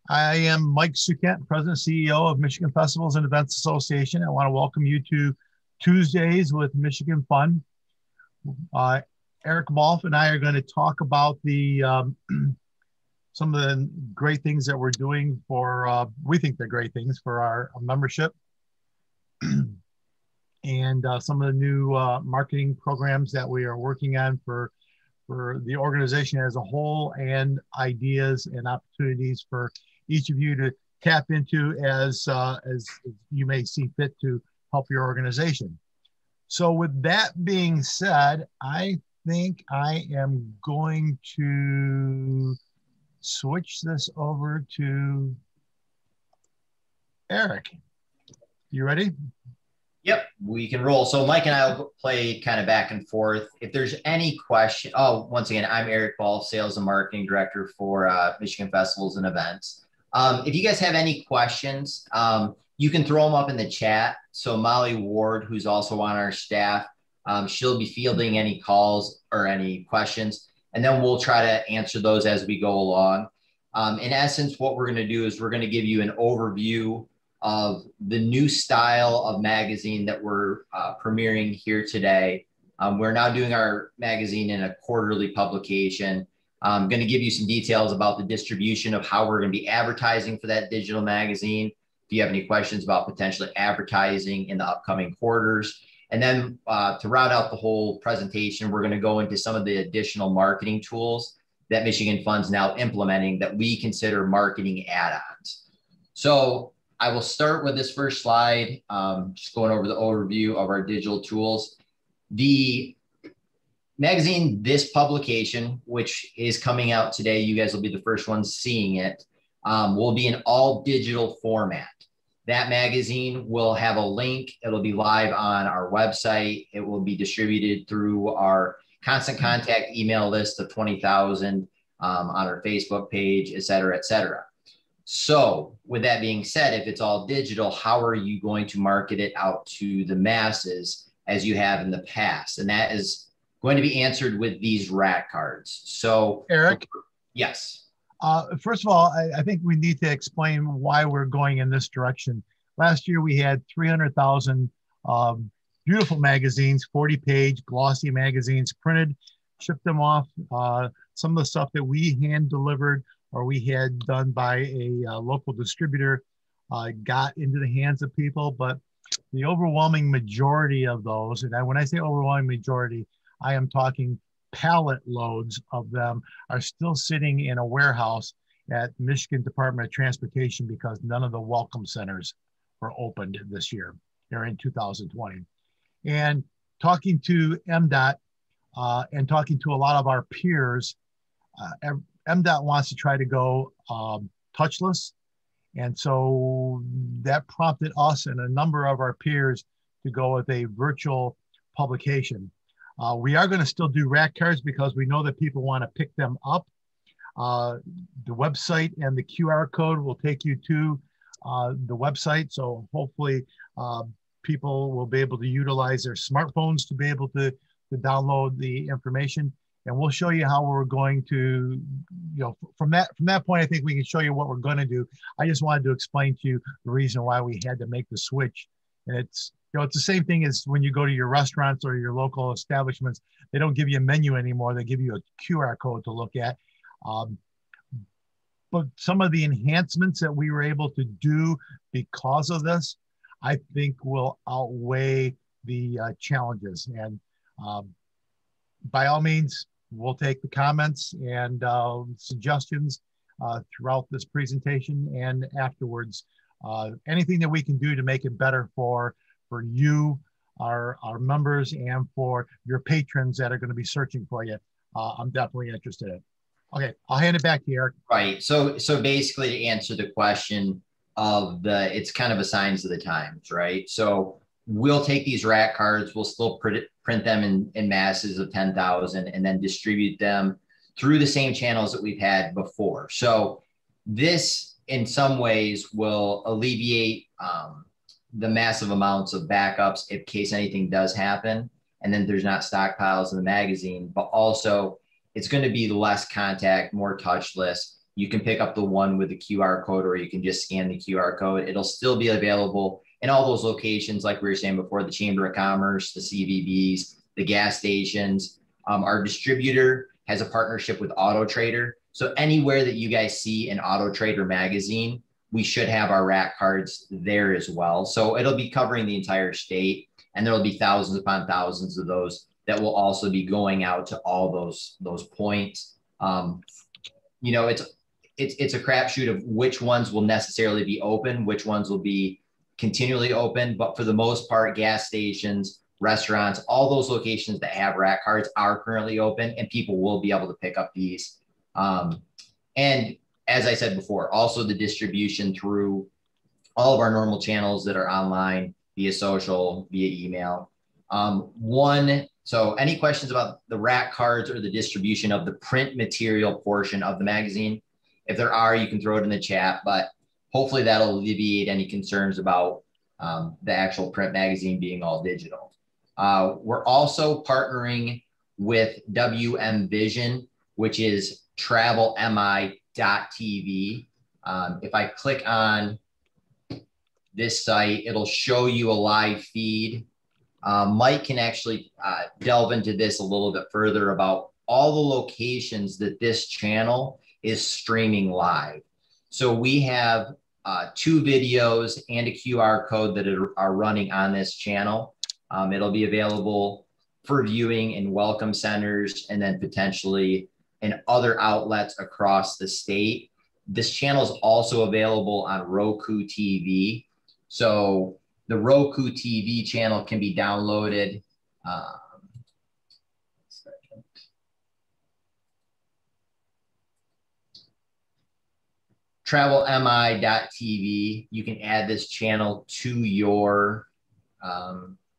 I am Mike Sukent, President and CEO of Michigan Festivals and Events Association. I want to welcome you to Tuesdays with Michigan Fun. Eric Wolf and I are going to talk about the some of the great things that we're doing for, we think they're great things for our membership and some of the new marketing programs that we are working on for the organization as a whole, and ideas and opportunities for each of you to tap into as you may see fit to help your organization. So with that being said, I think I am going to switch this over to Eric. You ready? Yep, we can roll. So Mike and I will play kind of back and forth. If there's any question, once again, I'm Eric Ball, Sales and Marketing Director for Michigan Festivals and Events. If you guys have any questions, you can throw them up in the chat. So Molly Ward, who's also on our staff, she'll be fielding any calls or any questions, and then we'll try to answer those as we go along. In essence, what we're going to do is we're going to give you an overview of the new style of magazine that we're premiering here today. We're now doing our magazine in a quarterly publication. I'm going to give you some details about the distribution of how we're going to be advertising for that digital magazine. If you have any questions about potentially advertising in the upcoming quarters. And then to round out the whole presentation, we're going to go into some of the additional marketing tools that Michigan Fun's now implementing that we consider marketing add-ons. So I will start with this first slide, just going over the overview of our digital tools. The magazine, this publication, which is coming out today, you guys will be the first ones seeing it, will be in all digital format. That magazine will have a link. It'll be live on our website. It will be distributed through our constant contact email list of 20,000 on our Facebook page, et cetera, et cetera. So with that being said, if it's all digital, how are you going to market it out to the masses as you have in the past? And that is going to be answered with these rack cards. So Eric? Yes. First of all, I think we need to explain why we're going in this direction. Last year, we had 300,000 beautiful magazines, 40-page glossy magazines printed, shipped them off. Some of the stuff that we hand-delivered or we had done by a local distributor got into the hands of people. But the overwhelming majority of those, and when I say overwhelming majority, I am talking pallet loads of them, are still sitting in a warehouse at Michigan Department of Transportation because none of the welcome centers were opened this year, or in 2020. And talking to MDOT and talking to a lot of our peers, MDOT wants to try to go touchless. And so that prompted us and a number of our peers to go with a virtual publication. We are going to still do rack cards because we know that people want to pick them up. The website and the QR code will take you to the website. So hopefully people will be able to utilize their smartphones to be able to download the information. And we'll show you how we're going to, from that point, I think we can show you what we're going to do. I just wanted to explain to you the reason why we had to make the switch. And it's the same thing as when you go to your restaurants or your local establishments. They don't give you a menu anymore. They give you a QR code to look at. But some of the enhancements that we were able to do because of this, I think will outweigh the challenges. And by all means, we'll take the comments and suggestions throughout this presentation and afterwards. Anything that we can do to make it better for you, our members, and for your patrons that are going to be searching for you, I'm definitely interested in. Okay, I'll hand it back to you, Eric. Right. So basically, to answer the question of it's kind of a signs of the times, right? So we'll take these rack cards, we'll still print them in masses of 10,000 and then distribute them through the same channels that we've had before. So this, in some ways, will alleviate the massive amounts of backups in case anything does happen. And then there's not stockpiles in the magazine, but also it's going to be less contact, more touchless. you can pick up the one with the QR code, or you can just scan the QR code. It'll still be available in all those locations, like we were saying before, the Chamber of Commerce, the CVBs, the gas stations. Our distributor has a partnership with Auto Trader. So anywhere that you guys see an Auto Trader magazine, we should have our rack cards there as well. So it'll be covering the entire state, and there'll be thousands upon thousands of those that will also be going out to all those points. You know, it's a crapshoot of which ones will necessarily be open, which ones will be continually open. But for the most part, gas stations, restaurants, all those locations that have rack cards are currently open, and people will be able to pick up these. And as I said before, also the distribution through all of our normal channels that are online, via social, via email. So any questions about the rack cards or the distribution of the print material portion of the magazine? If there are, you can throw it in the chat, but hopefully that'll alleviate any concerns about the actual print magazine being all digital. We're also partnering with WM Vision, which is travelmi.tv. If I click on this site, it'll show you a live feed. Mike can actually delve into this a little bit further about all the locations that this channel is streaming live. So we have 2 videos and a QR code that are running on this channel. It'll be available for viewing in welcome centers and then potentially in other outlets across the state. This channel is also available on Roku TV. So the Roku TV channel can be downloaded. travelmi.tv. You can add this channel to your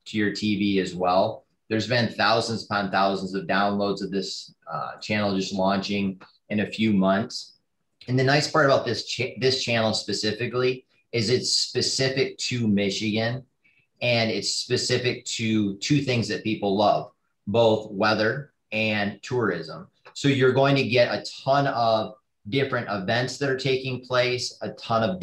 TV as well. There's been thousands upon thousands of downloads of this channel just launching in a few months. And the nice part about this channel specifically is it's specific to Michigan, and it's specific to 2 things that people love, both weather and tourism. So you're going to get a ton of different events that are taking place, a ton of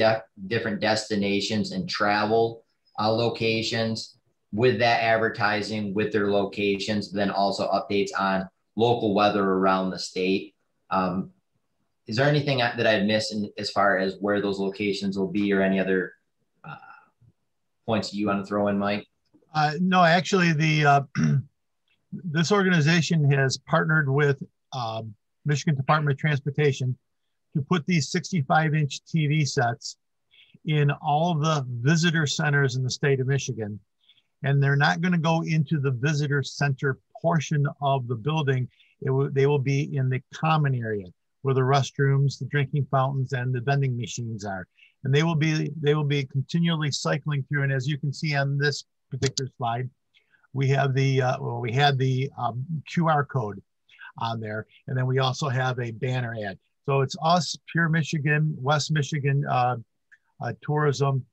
different destinations and travel locations with that advertising, with their locations, then also updates on local weather around the state. Is there anything that I've missed as far as where those locations will be, or any other points that you want to throw in, Mike? No, actually, this organization has partnered with Michigan Department of Transportation to put these 65-inch TV sets in all of the visitor centers in the state of Michigan. And they're not going to go into the visitor center portion of the building. They will be in the common area where the restrooms, the drinking fountains, and the vending machines are. And they will be continually cycling through. And as you can see on this particular slide, we have we had the QR code on there, and then we also have a banner ad. So it's us, Pure Michigan, West Michigan Tourism,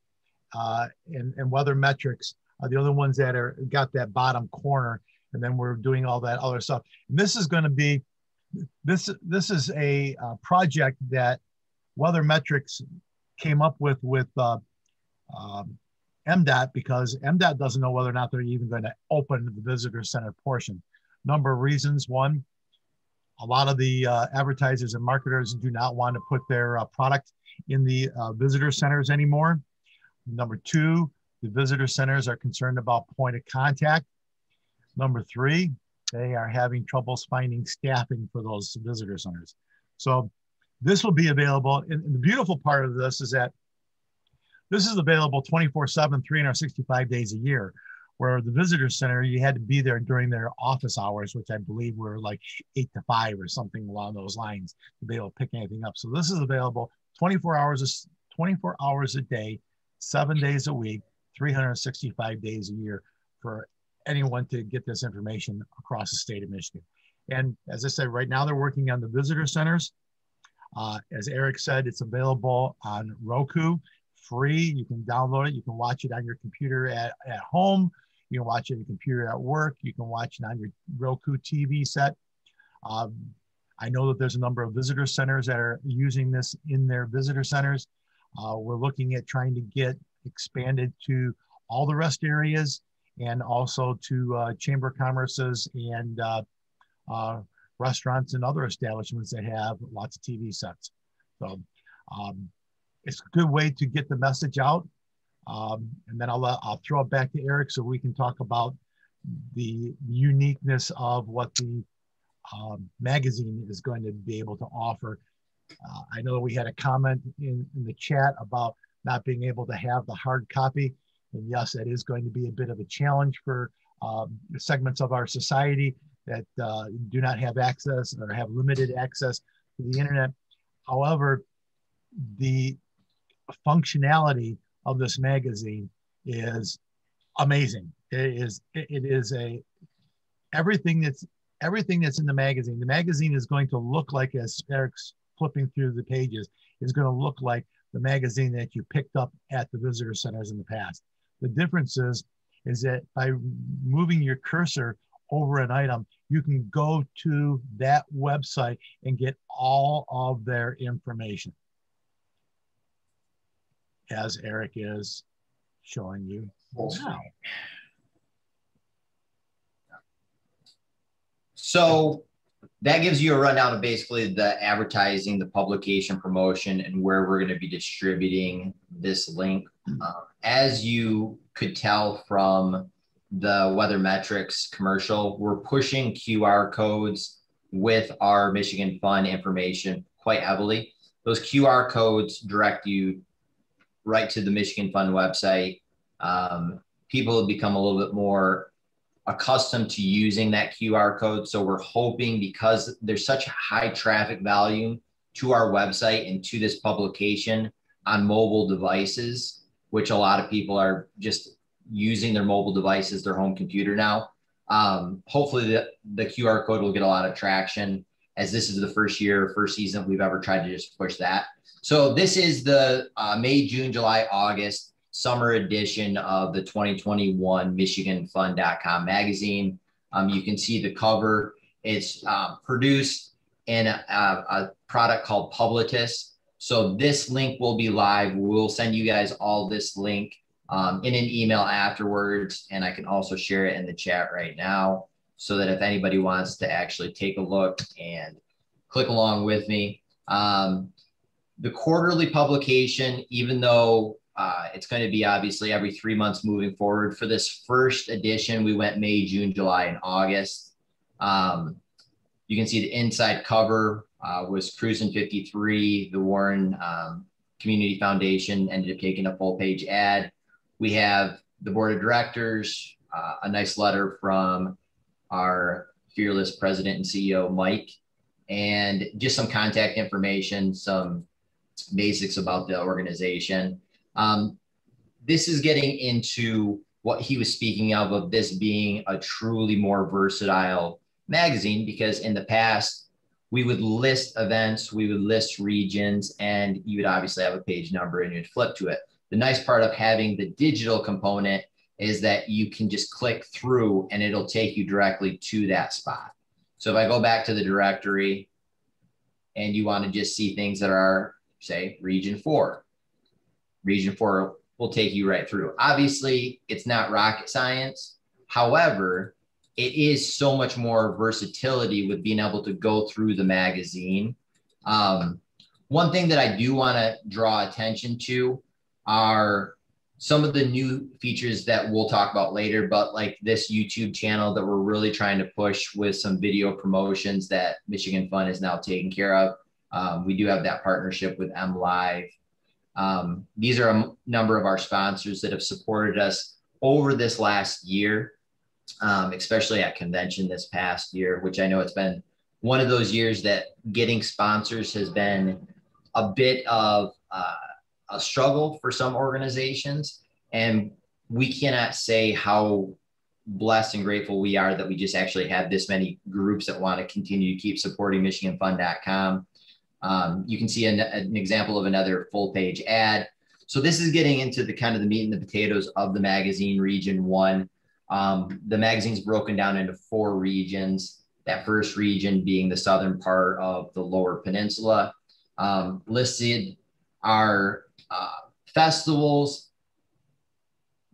and Weather Metrics are the other ones that got that bottom corner, and then we're doing all that other stuff. And this is going to be this is a project that Weather Metrics came up with MDOT, because MDOT doesn't know whether or not they're even going to open the visitor center portion. Number of reasons. One, a lot of the advertisers and marketers do not want to put their product in the visitor centers anymore. Number 2, the visitor centers are concerned about point of contact. Number 3, they are having troubles finding staffing for those visitor centers. So this will be available. And the beautiful part of this is that this is available 24/7, 365 days a year, where the visitor center, you had to be there during their office hours, which I believe were like 8 to 5 or something along those lines to be able to pick anything up. So this is available 24 hours a day, 7 days a week, 365 days a year for anyone to get this information across the state of Michigan. And as I said, right now they're working on the visitor centers. As Eric said, it's available on Roku, free. You can download it. You can watch it on your computer at home. You can watch it on your computer at work. You can watch it on your Roku TV set. I know that there's a number of visitor centers that are using this in their visitor centers. We're looking at trying to get expanded to all the rest areas and also to Chamber of Commerce's and restaurants and other establishments that have lots of TV sets. So it's a good way to get the message out. And then I'll throw it back to Eric so we can talk about the uniqueness of what the magazine is going to be able to offer. I know we had a comment in the chat about not being able to have the hard copy. And yes, that is going to be a bit of a challenge for segments of our society that do not have access or have limited access to the internet. However, the functionality of this magazine is amazing. It is everything that's in the magazine. The magazine is going to look like, as Eric's flipping through the pages, is going to look like the magazine that you picked up at the visitor centers in the past. The difference is that by moving your cursor over an item, you can go to that website and get all of their information, as Eric is showing you now. So that gives you a rundown of basically the advertising, the publication promotion, and where we're going to be distributing this link. As you could tell from the Weather Metrics commercial, we're pushing QR codes with our Michigan Fun information quite heavily. Those QR codes direct you right to the Michigan Fun website. People have become a little bit more accustomed to using that QR code. So we're hoping, because there's such high traffic volume to our website and to this publication on mobile devices, which a lot of people are just using their mobile devices, their home computer now. Hopefully the QR code will get a lot of traction, as this is the first season we've ever tried to just push that. So this is the May, June, July, August summer edition of the 2021 MichiganFun.com magazine. You can see the cover. It's produced in a product called Publitus. So this link will be live. We'll send you guys all this link in an email afterwards. And I can also share it in the chat right now, so that if anybody wants to actually take a look and click along with me. The quarterly publication, even though it's going to be obviously every 3 months moving forward, for this first edition, we went May, June, July, and August. You can see the inside cover was Cruisin' 53. The Warren Community Foundation ended up taking a full page ad. We have the board of directors, a nice letter from our fearless president and CEO, Mike, and just some contact information, some basics about the organization. This is getting into what he was speaking of this being a truly more versatile magazine, because in the past we would list events, we would list regions, and you would obviously have a page number and you'd flip to it. The nice part of having the digital component is that you can just click through and it'll take you directly to that spot. So if I go back to the directory and you want to just see things that are, say, region 4 will take you right through. Obviously, it's not rocket science. However, it is so much more versatility with being able to go through the magazine. One thing that I do want to draw attention to are some of the new features that we'll talk about later, but like this YouTube channel that we're really trying to push with some video promotions that Michigan Fun is now taking care of. We do have that partnership with MLive. These are a number of our sponsors that have supported us over this last year, especially at convention this past year, which I know it's been one of those years that getting sponsors has been a bit of a struggle for some organizations. And we cannot say how blessed and grateful we are that we just actually have this many groups that want to continue to keep supporting MichiganFun.com. You can see an example of another full page ad. So this is getting into the kind of the meat and the potatoes of the magazine, region 1. The magazine's broken down into 4 regions. that first region being the southern part of the Lower Peninsula. Listed are festivals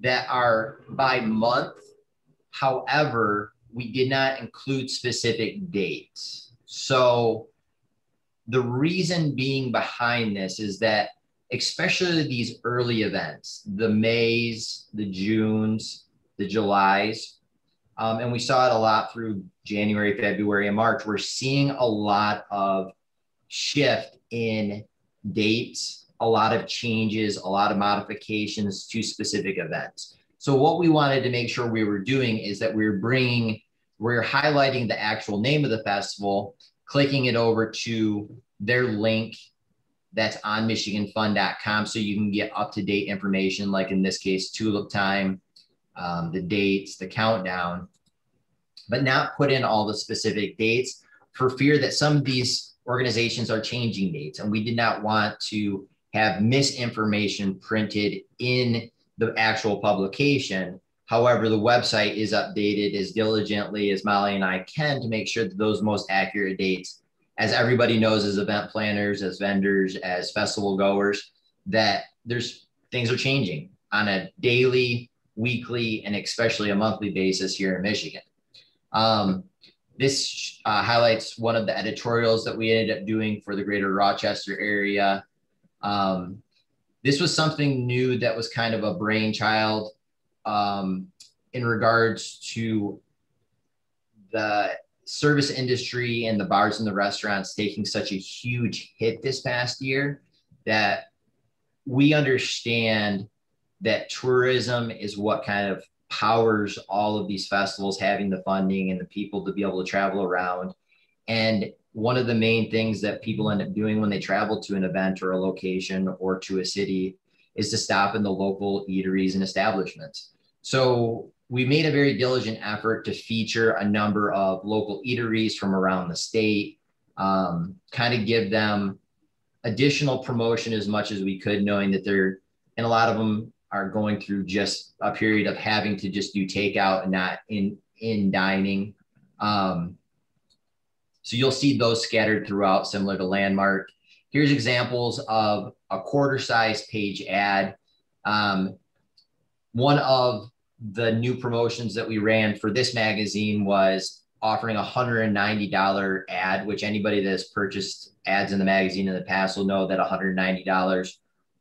that are by month. However, we did not include specific dates. So the reason being behind this is that especially these early events, the Mays, the Junes, the Julys, and we saw it a lot through January, February, and March, we're seeing a lot of shift in dates, a lot of changes, a lot of modifications to specific events. So what we wanted to make sure we were doing is that we're highlighting the actual name of the festival, clicking it over to their link that's on MichiganFun.com, so you can get up-to-date information, like in this case, tulip time, the dates, the countdown, but not put in all the specific dates for fear that some of these organizations are changing dates. And we did not want to have misinformation printed in the actual publication. However, the website is updated as diligently as Molly and I can to make sure that those most accurate dates, as everybody knows, as event planners, as vendors, as festival goers, that things are changing on a daily, weekly, and especially a monthly basis here in Michigan. This highlights one of the editorials that we ended up doing for the greater Rochester area. This was something new that was kind of a brainchild in regards to the service industry and the bars and the restaurants taking such a huge hit this past year, that we understand that tourism is what kind of powers all of these festivals, having the funding and the people to be able to travel around. And one of the main things that people end up doing when they travel to an event or a location or to a city is to stop in the local eateries and establishments. So we made a very diligent effort to feature a number of local eateries from around the state, kind of give them additional promotion as much as we could, knowing that and a lot of them are going through just a period of having to just do takeout and not in dining. So you'll see those scattered throughout, similar to Landmark. Here's examples of a quarter-size page ad. One of the new promotions that we ran for this magazine was offering a $190 ad, which anybody that has purchased ads in the magazine in the past will know that $190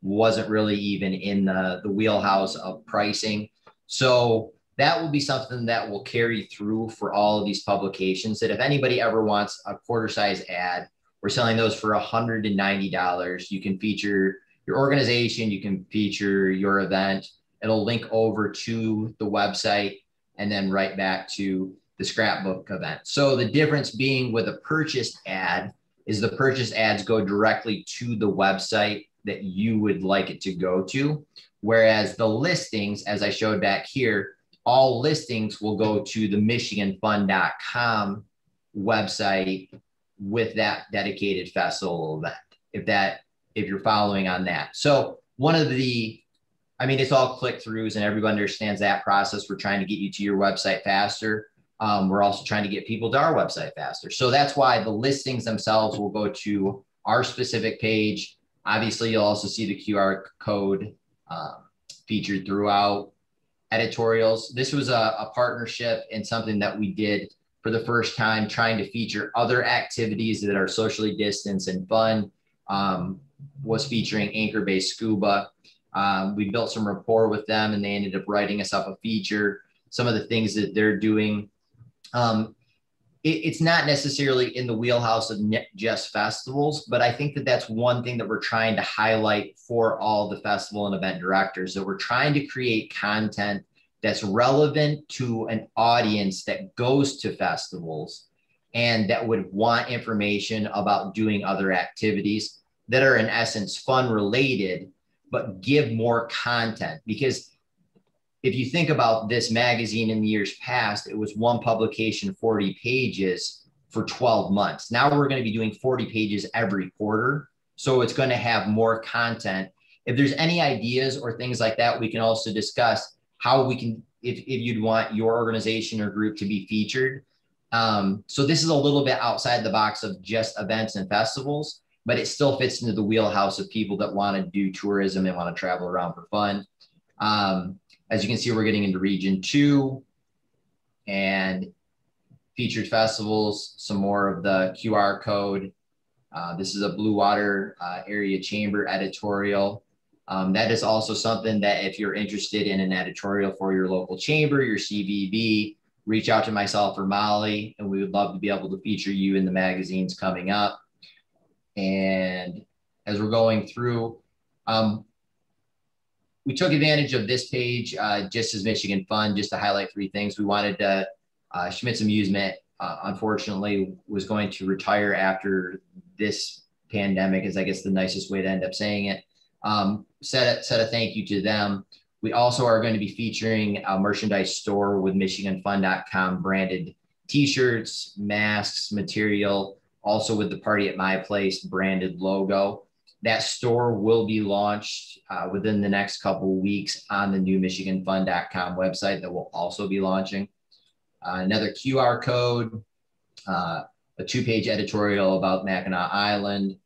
wasn't really even in the wheelhouse of pricing. So that will be something that will carry through for all of these publications, that if anybody ever wants a quarter size ad, we're selling those for $190. You can feature your organization, you can feature your event. It'll link over to the website and then right back to the scrapbook event. So the difference being with a purchased ad is the purchased ads go directly to the website that you would like it to go to. Whereas the listings, as I showed back here, all listings will go to the MichiganFun.com website with that dedicated festival event, if you're following on that. So it's all click-throughs and everybody understands that process. We're trying to get you to your website faster. We're also trying to get people to our website faster. So that's why the listings themselves will go to our specific page. Obviously, you'll also see the QR code featured throughout editorials. This was a partnership and something that we did for the first time, trying to feature other activities that are socially distanced and fun. Was featuring anchor-based scuba. We built some rapport with them and they ended up writing us up a feature. Some of the things that they're doing. It's not necessarily in the wheelhouse of just festivals, but I think that that's one thing that we're trying to highlight for all the festival and event directors, that we're trying to create content that's relevant to an audience that goes to festivals and that would want information about doing other activities that are in essence fun related, but give more content. Because if you think about this magazine in the years past, it was one publication, 40 pages for 12 months. Now we're going to be doing 40 pages every quarter. So it's going to have more content. If there's any ideas or things like that, we can also discuss how we can, if you'd want your organization or group to be featured, So this is a little bit outside the box of just events and festivals, but it still fits into the wheelhouse of people that want to do tourism and want to travel around for fun. As you can see, we're getting into region 2 and featured festivals, some more of the QR code. This is a Blue Water Area Chamber editorial. That is also something that if you're interested in an editorial for your local chamber, your CVB, reach out to myself or Molly, and we would love to be able to feature you in the magazines coming up. And as we're going through, we took advantage of this page just as Michigan Fun, just to highlight 3 things. We wanted to, Schmitz Amusement, unfortunately, was going to retire after this pandemic, is I guess the nicest way to end up saying it. Said a thank you to them. We also are going to be featuring a merchandise store with MichiganFun.com branded t-shirts, masks, material, also with the Party at My Place branded logo. That store will be launched within the next couple of weeks on the new MichiganFun.com website that will also be launching. Another QR code, a 2-page editorial about Mackinac Island.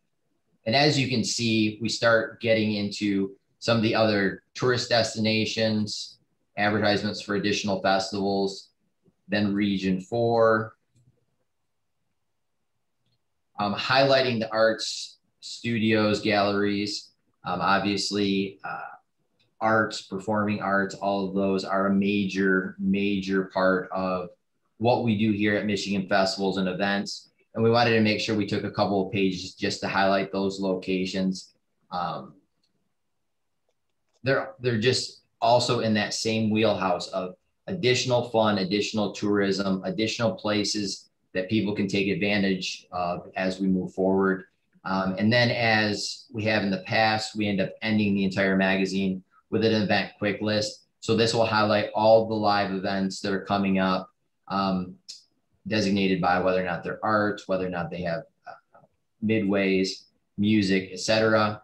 And as you can see, we start getting into some of the other tourist destinations, advertisements for additional festivals, then region 4, highlighting the arts, studios, galleries, obviously arts, performing arts, all of those are a major, major part of what we do here at Michigan Festivals and Events. And we wanted to make sure we took a couple of pages just to highlight those locations. They're just also in that same wheelhouse of additional fun, additional tourism, additional places that people can take advantage of as we move forward. And then as we have in the past, we end up ending the entire magazine with an event quick list. So this will highlight all the live events that are coming up, designated by whether or not they're arts, whether or not they have midways, music, etc.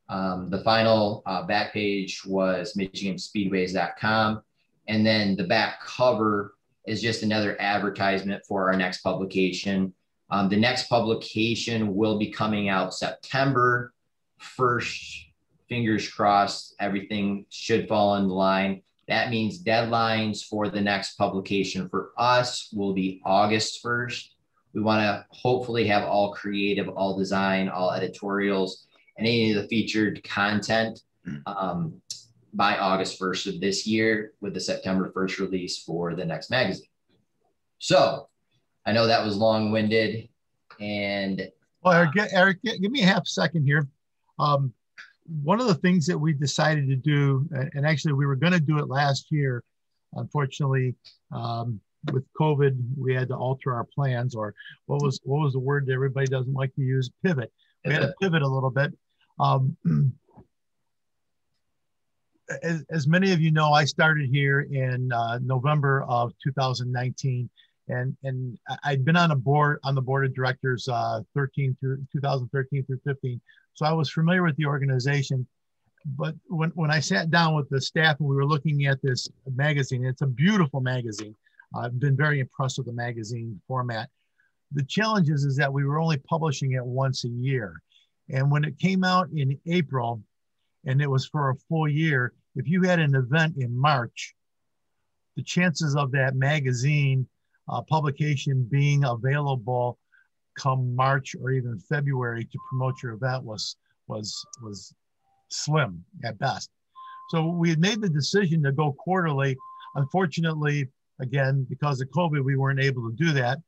The final back page was MichiganSpeedways.com. And then the back cover is just another advertisement for our next publication. The next publication will be coming out September 1st. Fingers crossed, everything should fall in line. That means deadlines for the next publication for us will be August 1st. We want to hopefully have all creative, all design, all editorials, and any of the featured content by August 1st of this year, with the September 1st release for the next magazine. So I know that was long-winded, and well, Eric, give me a half second here. One of the things that we decided to do, and actually we were going to do it last year, unfortunately, with COVID, we had to alter our plans, or what was the word that everybody doesn't like to use? Pivot. We had to pivot a little bit. As many of you know, I started here in November of 2019, and I'd been on the board of directors 2013 through 15. So I was familiar with the organization. But when I sat down with the staff and we were looking at this magazine, it's a beautiful magazine. I've been very impressed with the magazine format. The challenge is that we were only publishing it once a year. And when it came out in April, and it was for a full year, if you had an event in March, the chances of that magazine publication being available come March or even February to promote your event was slim at best. So we had made the decision to go quarterly. Unfortunately, again, because of COVID, we weren't able to do that.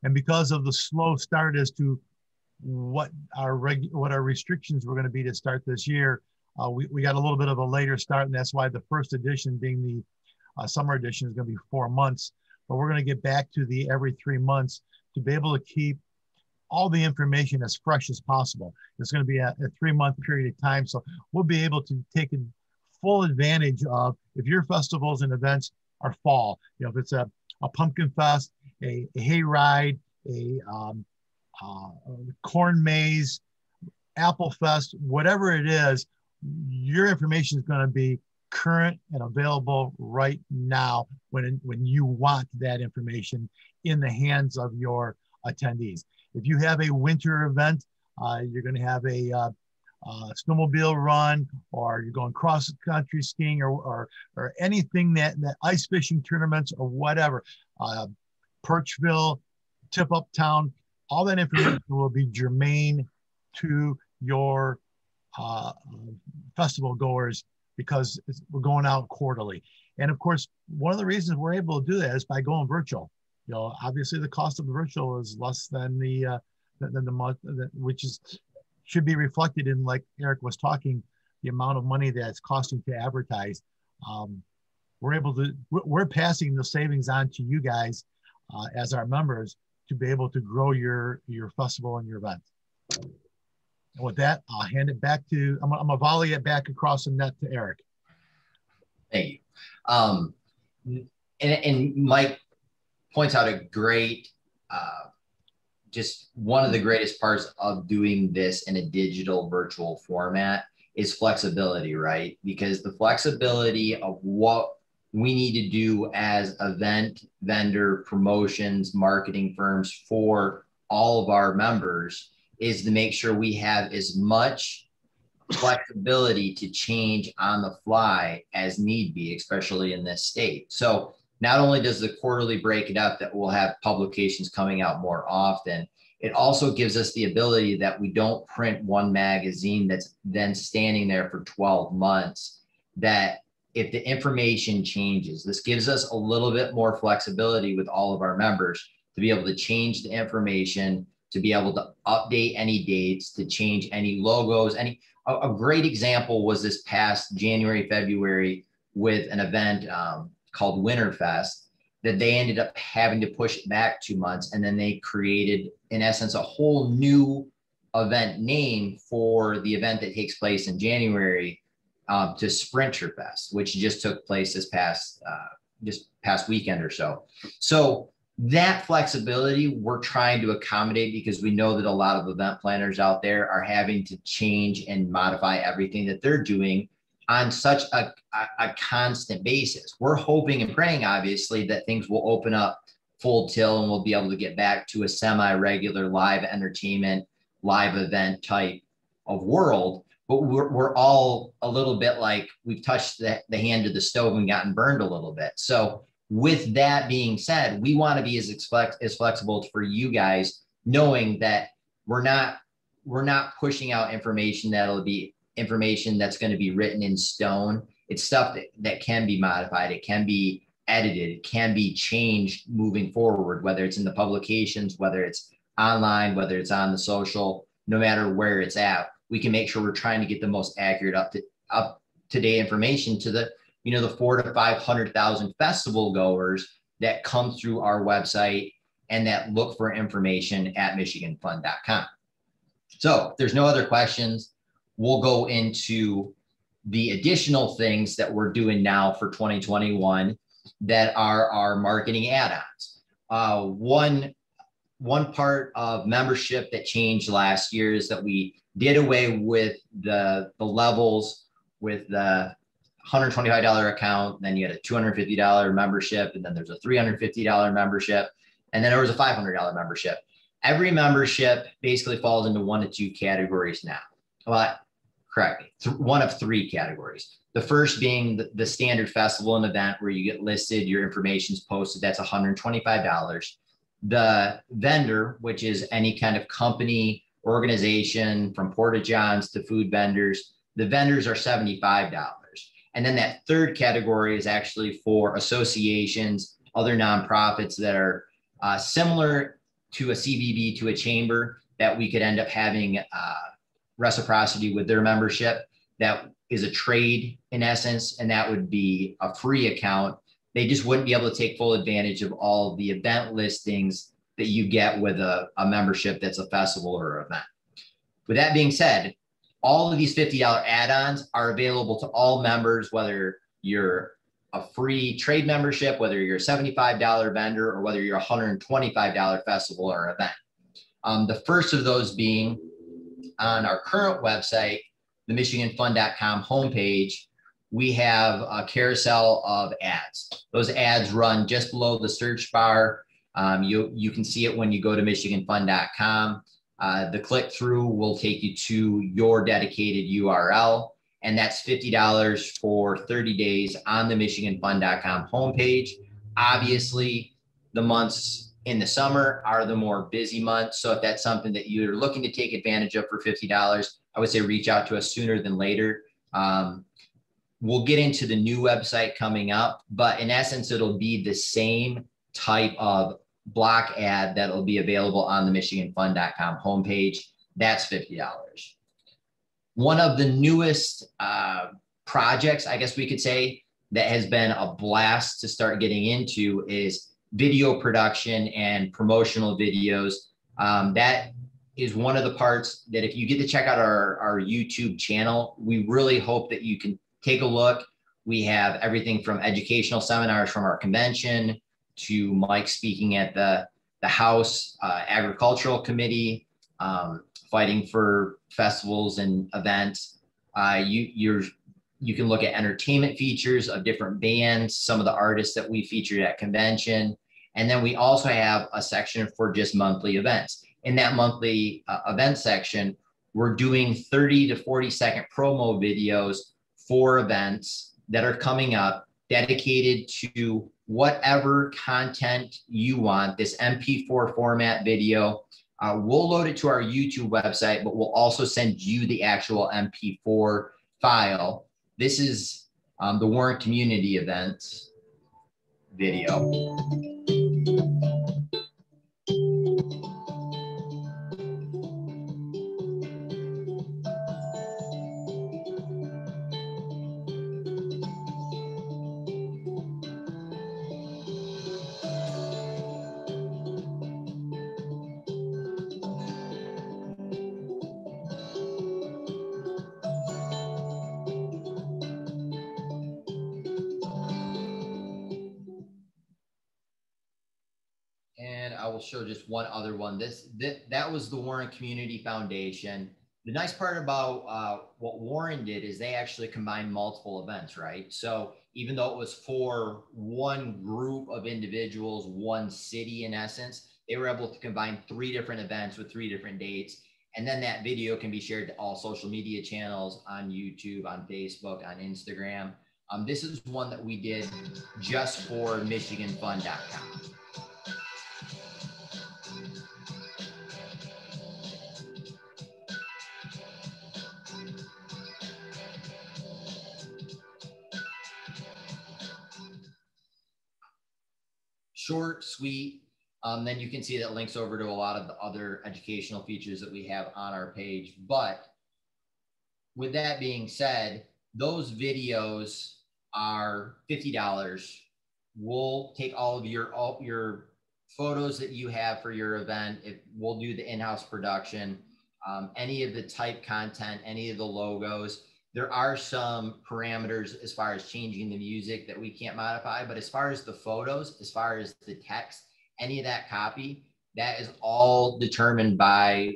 And because of the slow start as to what our restrictions were going to be to start this year, we got a little bit of a later start, and that's why the first edition, being the summer edition, is going to be 4 months. But we're going to get back to the every 3 months to be able to keep all the information as fresh as possible. It's going to be a 3-month period of time, so we'll be able to take full advantage of, if your festivals and events are fall, if it's a pumpkin fest, a hayride, a corn maze, apple fest, whatever it is, your information is going to be current and available right now when you want that information in the hands of your attendees. If you have a winter event, you're going to have a snowmobile run, or you're going cross country skiing, or anything that ice fishing tournaments or whatever, Perchville, Tip Up Town, all that information will be germane to your festival goers, because we're going out quarterly. And of course, one of the reasons we're able to do that is by going virtual. You know, obviously the cost of the virtual is less than the month, which should be reflected in, like Eric was talking, the amount of money that's costing to advertise. We're passing the savings on to you guys as our members to be able to grow your festival and your event. And with that, I'll hand it back to, I'm gonna volley it back across the net to Eric. Thank you. And Mike points out a great, just one of the greatest parts of doing this in a digital virtual format is flexibility, right? Because the flexibility of what we need to do as event vendor promotions, marketing firms for all of our members is to make sure we have as much flexibility to change on the fly as need be, especially in this state. So not only does the quarterly break it up that we'll have publications coming out more often, it also gives us the ability that we don't print one magazine that's then standing there for 12 months, that if the information changes, this gives us a little bit more flexibility with all of our members to be able to change the information, to be able to update any dates, to change any logos. A great example was this past January, February with an event called Winterfest, that they ended up having to push it back 2 months. And then they created, in essence, a whole new event name for the event that takes place in January, to Sprinterfest, which just took place this past weekend or so. So that flexibility we're trying to accommodate, because we know that a lot of event planners out there are having to change and modify everything that they're doing on such a constant basis. We're hoping and praying, obviously, that things will open up full tilt and we'll be able to get back to a semi-regular live entertainment, live event type of world. But we're all a little bit like we've touched the hand of the stove and gotten burned a little bit. So with that being said, we want to be as flexible for you guys, knowing that we're not pushing out information that'll be information that's going to be written in stone. It's stuff that can be modified. It can be edited. It can be changed moving forward, whether it's in the publications, whether it's online, whether it's on the social, no matter where it's at. We can make sure we're trying to get the most accurate up to date information to the 400,000 to 500,000 festival goers that come through our website and that look for information at MichiganFun.com. So if there's no other questions, we'll go into the additional things that we're doing now for 2021 that are our marketing add-ons. One part of membership that changed last year is that we did away with the levels with the $125 account, then you had a $250 membership, and then there's a $350 membership, and then there was a $500 membership. Every membership basically falls into one of two categories now. Well, correct me, one of three categories. The first being the standard festival and event where you get listed, your information's posted, that's $125. The vendor, which is any kind of company, organization, from Porta Johns to food vendors, the vendors are $75. And then that third category is actually for associations, other nonprofits that are similar to a CVB, to a chamber, that we could end up having reciprocity with their membership. That is a trade in essence, and that would be a free account. They just wouldn't be able to take full advantage of all the event listings that you get with a membership that's a festival or event. With that being said, all of these $50 add-ons are available to all members, whether you're a free trade membership, whether you're a $75 vendor, or whether you're a $125 festival or event. The first of those being on our current website, the MichiganFun.com homepage, we have a carousel of ads. Those ads run just below the search bar. You can see it when you go to MichiganFun.com. The click through will take you to your dedicated URL, and that's $50 for 30 days on the MichiganFun.com homepage. Obviously, the months in the summer are the more busy months. So if that's something that you're looking to take advantage of for $50, I would say reach out to us sooner than later. We'll get into the new website coming up, but in essence, it'll be the same type of block ad that'll be available on the MichiganFun.com homepage. That's $50. One of the newest projects, I guess we could say, that has been a blast to start getting into is video production and promotional videos. That is one of the parts that if you get to check out our YouTube channel, we really hope that you can take a look. We have everything from educational seminars from our convention to Mike speaking at the House Agricultural Committee, fighting for festivals and events. You can look at entertainment features of different bands, some of the artists that we featured at convention. And then we also have a section for just monthly events. In that monthly event section, we're doing 30 to 40 second promo videos for events that are coming up, dedicated to whatever content you want. This MP4 format video, we'll load it to our YouTube website, but we'll also send you the actual MP4 file. This is the Warren Community Events video. And I will show just one other one. That was the Warren Community Foundation. The nice part about what Warren did is they actually combined multiple events, right? So even though it was for one group of individuals, one city in essence, they were able to combine 3 different events with 3 different dates. And then that video can be shared to all social media channels on YouTube, on Facebook, on Instagram. This is one that we did just for MichiganFun.com. Short, sweet. Then you can see that links over to a lot of the other educational features that we have on our page. But with that being said, those videos are $50. We'll take all of your photos that you have for your event. We'll do the in-house production, any of the type content, any of the logos. There are some parameters as far as changing the music that we can't modify, but as far as the photos, as far as the text, any of that copy, that is all determined by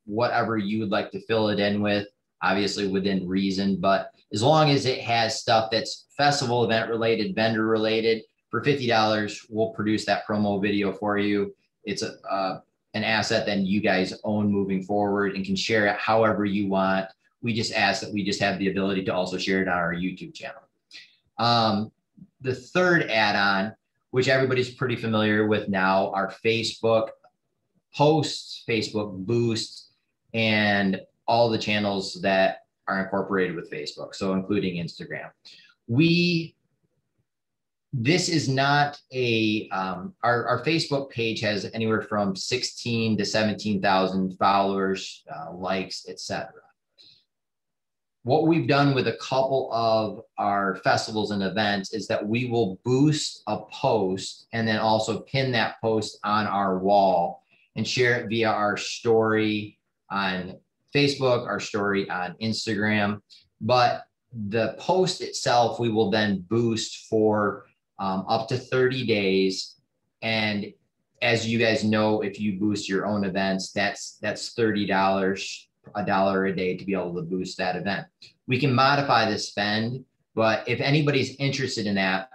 whatever you would like to fill it in with, obviously within reason. But as long as it has stuff that's festival event related, vendor related, for $50, we'll produce that promo video for you. It's an asset that you guys own moving forward and can share it however you want. We just ask that we just have the ability to also share it on our YouTube channel. The third add-on, which everybody's pretty familiar with now, are Facebook posts, Facebook boosts, and all the channels that are incorporated with Facebook, so including Instagram. This is not our Facebook page has anywhere from 16 to 17,000 followers, likes, etc. What we've done with a couple of our festivals and events is that we will boost a post and then also pin that post on our wall and share it via our story on Facebook, our story on Instagram. But the post itself, we will then boost for up to 30 days. And as you guys know, if you boost your own events, that's $30. $1 a day to be able to boost that event. We can modify the spend But if anybody's interested in that,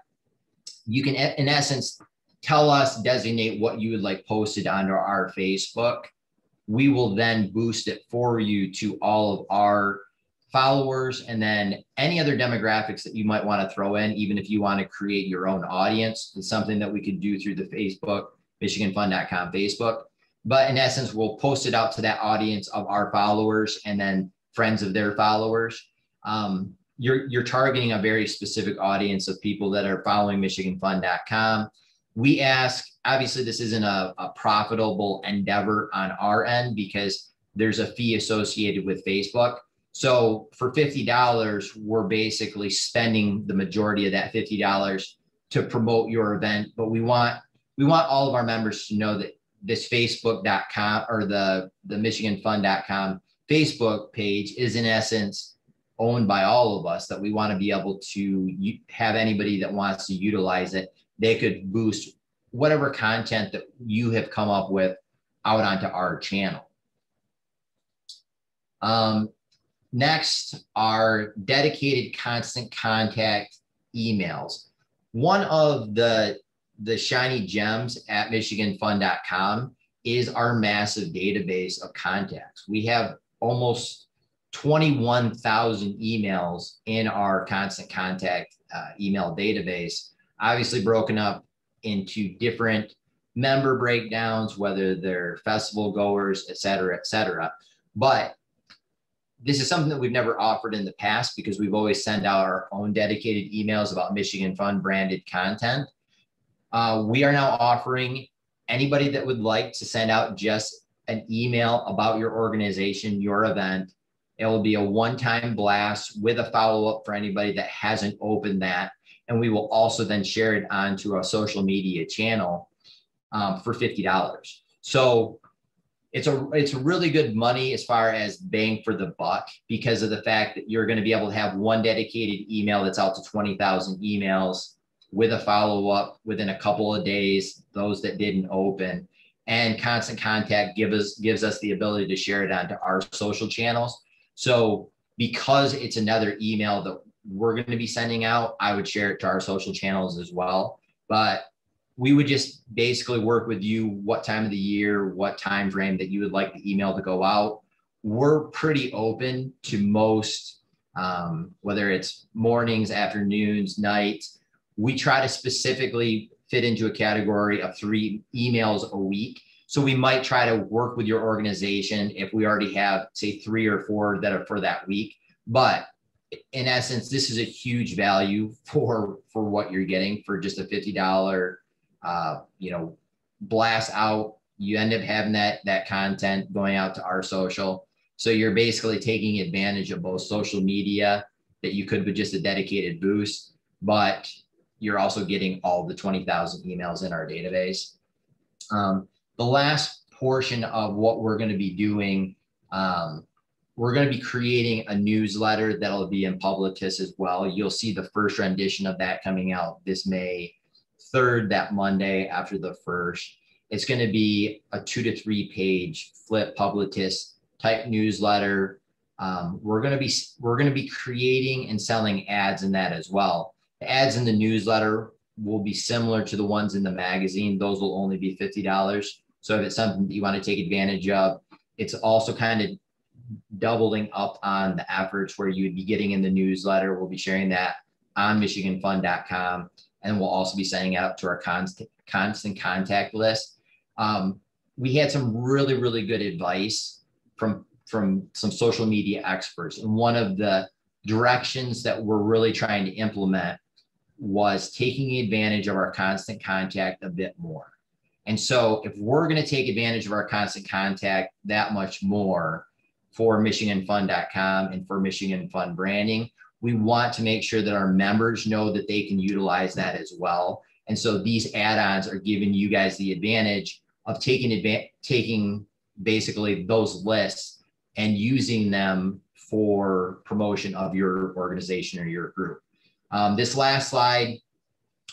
you can, in essence, tell us, designate what you would like posted onto our Facebook. We will then boost it for you to all of our followers, and then any other demographics that you might want to throw in, even if you want to create your own audience. It's something that we could do through the Facebook, MichiganFun.com Facebook. But in essence, we'll post it out to that audience of our followers and then friends of their followers. You're targeting a very specific audience of people that are following MichiganFun.com. We ask, obviously, this isn't a profitable endeavor on our end because there's a fee associated with Facebook. So for $50, we're basically spending the majority of that $50 to promote your event. But we want all of our members to know that this Facebook.com or the MichiganFun.com Facebook page is in essence owned by all of us, that we want to be able to have anybody that wants to utilize it. They could boost whatever content that you have come up with out onto our channel. Next are dedicated constant contact emails. One of the shiny gems at MichiganFun.com is our massive database of contacts. We have almost 21,000 emails in our constant contact email database, obviously broken up into different member breakdowns, whether they're festival goers, et cetera, et cetera. But this is something that we've never offered in the past because we've always sent out our own dedicated emails about Michigan Fun branded content. We are now offering anybody that would like to send out just an email about your organization, your event. It will be a one-time blast with a follow-up for anybody that hasn't opened that. And we will also then share it onto a social media channel for $50. So it's a really good money as far as bang for the buck because of the fact that you're going to be able to have one dedicated email that's out to 20,000 emails with a follow-up within a couple of days, those that didn't open. And Constant Contact gives us the ability to share it onto our social channels. So because it's another email that we're going to be sending out, I would share it to our social channels as well. But we would just basically work with you what time of the year, what time frame that you would like the email to go out. We're pretty open to most, whether it's mornings, afternoons, nights. We try to specifically fit into a category of 3 emails a week. So we might try to work with your organization if we already have, say, 3 or 4 that are for that week. But in essence, this is a huge value for what you're getting for just a $50, blast out. You end up having that content going out to our social. So you're basically taking advantage of both social media that you could with just a dedicated boost, but you're also getting all the 20,000 emails in our database. The last portion of what we're going to be doing, we're going to be creating a newsletter that'll be in Publicis as well. You'll see the first rendition of that coming out this May 3rd, that Monday after the 1st. It's going to be a 2 to 3 page flip Publicis type newsletter. We're going to be creating and selling ads in that as well. The ads in the newsletter will be similar to the ones in the magazine. Those will only be $50. So if it's something that you want to take advantage of, it's also kind of doubling up on the efforts where you would be getting in the newsletter. We'll be sharing that on MichiganFun.com, and we'll also be sending it out to our constant contact list. We had some really, really good advice from some social media experts. And one of the directions that we're really trying to implement was taking advantage of our constant contact a bit more. And so if we're going to take advantage of our constant contact that much more for MichiganFun.com and for Michigan Fun branding, we want to make sure that our members know that they can utilize that as well. And so these add-ons are giving you guys the advantage of taking basically those lists and using them for promotion of your organization or your group. This last slide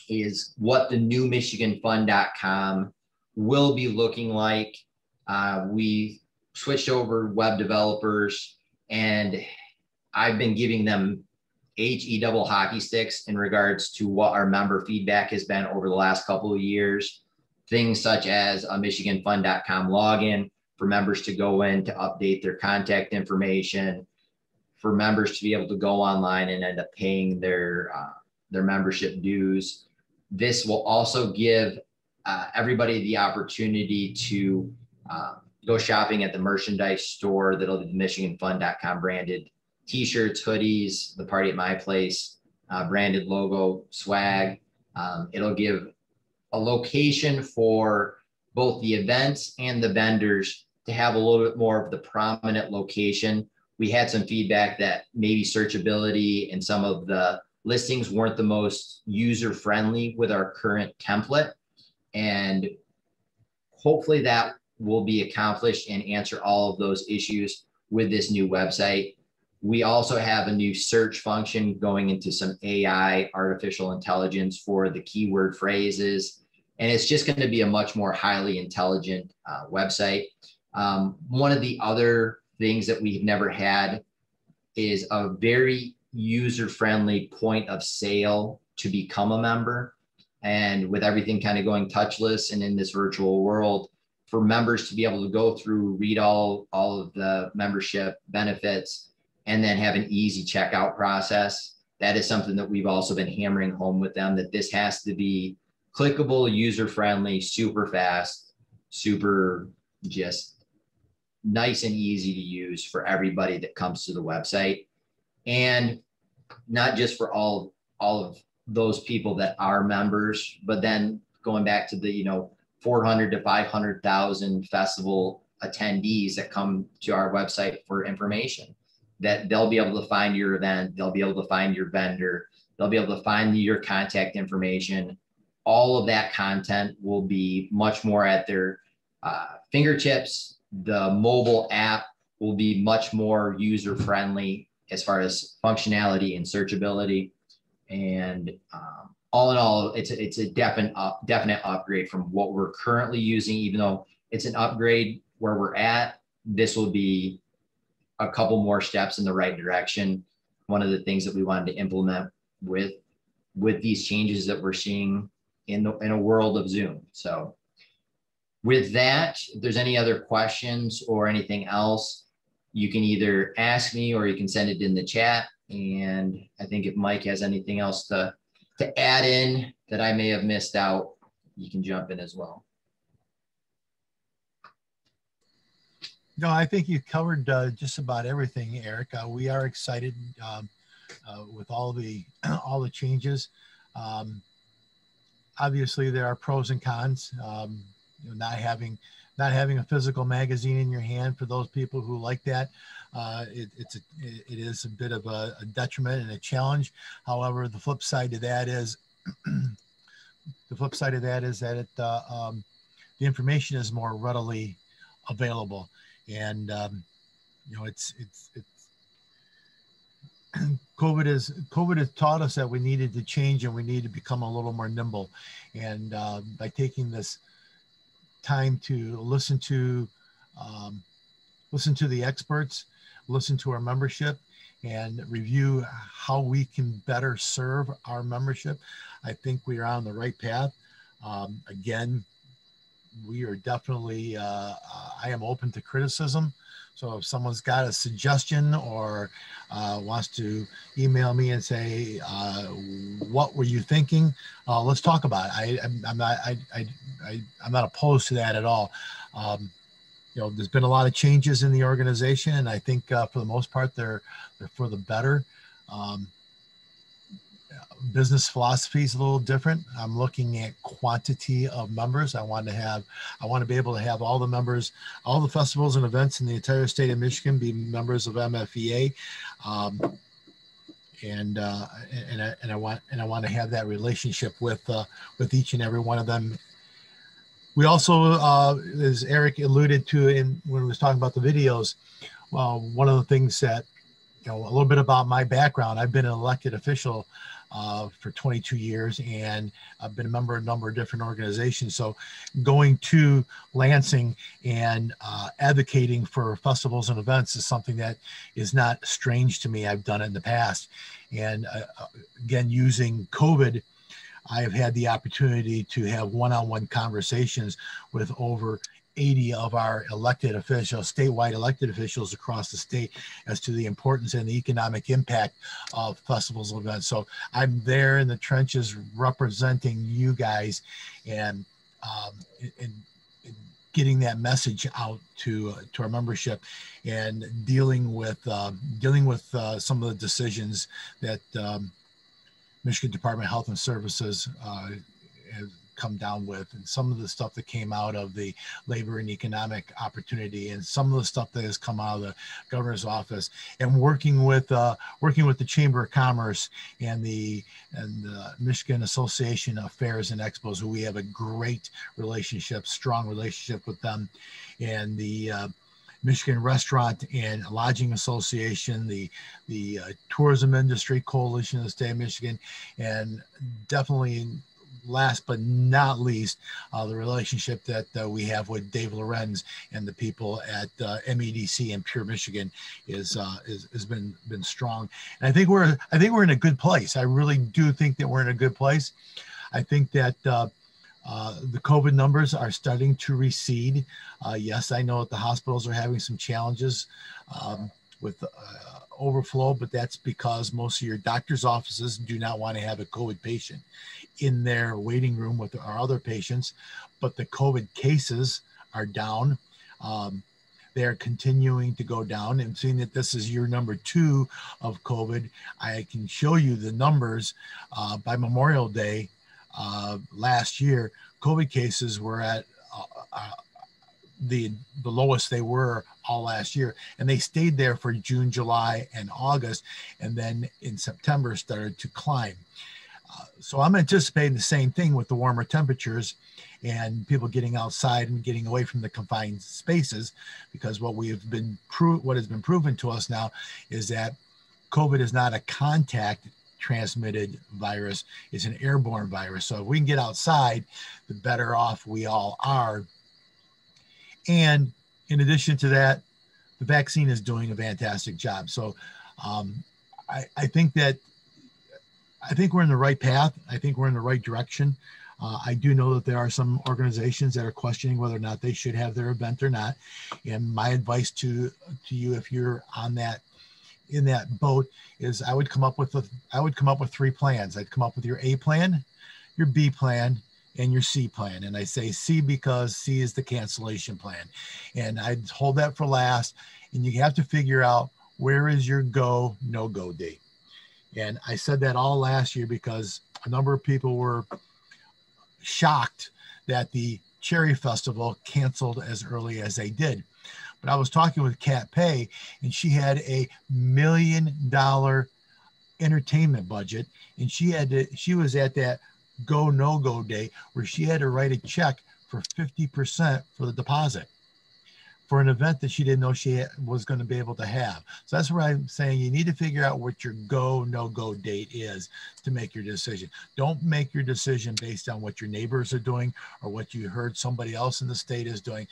is what the new MichiganFun.com will be looking like. We switched over web developers, and I've been giving them HE double hockey sticks in regards to what our member feedback has been over the last couple of years. Things such as a MichiganFun.com login for members to go in to update their contact information, for members to be able to go online and end up paying their membership dues. This will also give everybody the opportunity to go shopping at the merchandise store. That'll be the MichiganFun.com branded t-shirts, hoodies, the Party at My Place branded logo, swag. It'll give a location for both the events and the vendors to have a little bit more of the prominent location. We had some feedback that maybe searchability and some of the listings weren't the most user-friendly with our current template. And hopefully that will be accomplished and answer all of those issues with this new website. We also have a new search function going into some AI, artificial intelligence, for the keyword phrases. And it's just going to be a much more highly intelligent website. One of the other things that we've never had is a very user-friendly point of sale to become a member. And with everything kind of going touchless and in this virtual world, for members to be able to go through, read all of the membership benefits, and then have an easy checkout process. That is something that we've also been hammering home with them, that this has to be clickable, user-friendly, super fast, super just nice and easy to use for everybody that comes to the website. And not just for all of those people that are members, but then going back to the 400 to 500,000 festival attendees that come to our website for information, that they'll be able to find your event, they'll be able to find your vendor, they'll be able to find your contact information. All of that content will be much more at their fingertips. The mobile app will be much more user-friendly as far as functionality and searchability. And all in all, it's a definite upgrade from what we're currently using. Even though it's an upgrade where we're at, this will be a couple more steps in the right direction. One of the things that we wanted to implement with these changes that we're seeing in a world of Zoom. So with that, if there's any other questions or anything else, you can either ask me or you can send it in the chat. And I think if Mike has anything else to add in that I may have missed out, you can jump in as well. No, I think you covered just about everything, Eric. We are excited with all the changes. Obviously, there are pros and cons. Not having a physical magazine in your hand, for those people who like that, it is a bit of a detriment and a challenge. However, the flip side to that is that the information is more readily available. And COVID has taught us that we needed to change and we need to become a little more nimble. And by taking this time to listen to the experts, listen to our membership, and review how we can better serve our membership, I think we are on the right path. Again, we are definitely, I am open to criticism. So if someone's got a suggestion or wants to email me and say, what were you thinking? Let's talk about it. I'm not opposed to that at all. There's been a lot of changes in the organization, and I think for the most part, they're for the better. Business philosophy is a little different. I'm looking at quantity of members. I want to be able to have all the members, all the festivals and events in the entire state of Michigan be members of MFEA. And I want to have that relationship with each and every one of them. We also, as Eric alluded to when he was talking about the videos, one of the things that, a little bit about my background, I've been an elected official for 22 years, and I've been a member of a number of different organizations. So going to Lansing and advocating for festivals and events is something that is not strange to me. I've done it in the past. And again, using COVID, I have had the opportunity to have one-on-one conversations with over 80 of our elected officials, statewide elected officials across the state, as to the importance and the economic impact of festivals and events. So I'm there in the trenches representing you guys, and getting that message out to our membership, and dealing with some of the decisions that Michigan Department of Health and Services has come down with, and some of the stuff that came out of the labor and economic opportunity, and some of the stuff that has come out of the governor's office, and working with the Chamber of Commerce and the Michigan Association of Fairs and Expos, who we have a great relationship, strong relationship with them, and the Michigan Restaurant and Lodging Association, the Tourism Industry Coalition of the state of Michigan, and definitely last but not least, the relationship that we have with Dave Lorenz and the people at MEDC in Pure Michigan has been strong. And I think we're in a good place. I really do think that we're in a good place. I think that the COVID numbers are starting to recede. Yes, I know that the hospitals are having some challenges with overflow, but that's because most of your doctor's offices do not want to have a COVID patient in their waiting room with our other patients. But the COVID cases are down. They're continuing to go down, and seeing that this is year number 2 of COVID, I can show you the numbers. By Memorial Day last year, COVID cases were at the lowest they were all last year, and they stayed there for June, July, and August, and then in September started to climb. So I'm anticipating the same thing with the warmer temperatures and people getting outside and getting away from the confined spaces, because what has been proven to us now is that COVID is not a contact transmitted virus, it's an airborne virus. So if we can get outside, the better off we all are. And in addition to that, the vaccine is doing a fantastic job. So I think we're in the right path. I think we're in the right direction. I do know that there are some organizations that are questioning whether or not they should have their event or not. And my advice to you, if you're in that boat, is I would come up with 3 plans. I'd come up with your A plan, your B plan, and your C plan. And I say C because C is the cancellation plan. And I'd hold that for last. And you have to figure out, where is your go, no-go date? And I said that all last year because a number of people were shocked that the Cherry Festival canceled as early as they did. But I was talking with Kat Pay, and she had $1 million entertainment budget, and she was at that go no-go day where she had to write a check for 50% for the deposit for an event that she didn't know she was going to be able to have. So that's where I'm saying you need to figure out what your go no-go date is to make your decision. Don't make your decision based on what your neighbors are doing or what you heard somebody else in the state is doing.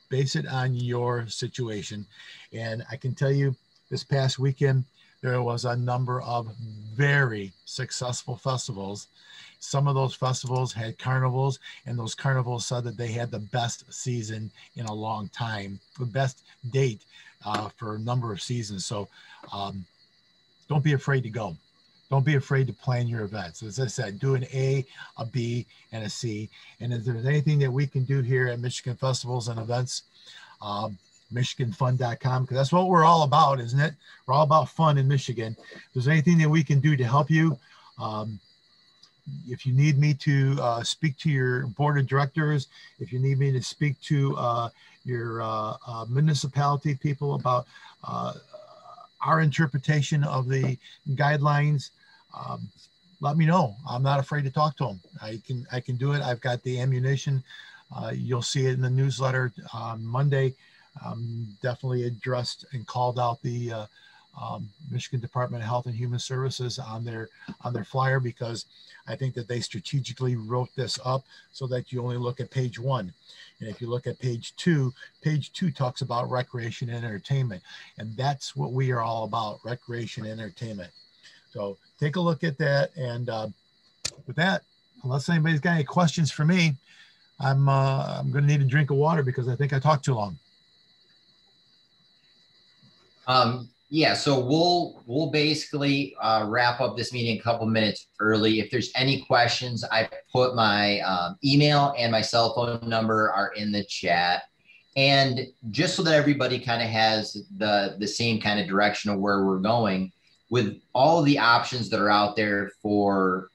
Base it on your situation. And I can tell you, this past weekend, there was a number of very successful festivals. Some of those festivals had carnivals, and those carnivals said that they had the best season in a long time, the best date for a number of seasons. So don't be afraid to go. Don't be afraid to plan your events. As I said, do an A, a B, and a C. And if there's anything that we can do here at Michigan Festivals and Events, MichiganFun.com, because that's what we're all about, isn't it? We're all about fun in Michigan. If there's anything that we can do to help you, if you need me to speak to your board of directors, if you need me to speak to your municipality people about our interpretation of the guidelines, let me know. I'm not afraid to talk to them. I can do it. I've got the ammunition. You'll see it in the newsletter on Monday. Definitely addressed and called out the Michigan Department of Health and Human Services on their flyer, because I think that they strategically wrote this up so that you only look at page 1. And if you look at page 2 talks about recreation and entertainment. And that's what we are all about, recreation and entertainment. So take a look at that. And with that, unless anybody's got any questions for me, I'm going to need a drink of water because I think I talked too long. Yeah, so we'll basically wrap up this meeting a couple minutes early. If there's any questions, I put my email and my cell phone number are in the chat. And just so that everybody kind of has the same kind of direction of where we're going, with all the options that are out there for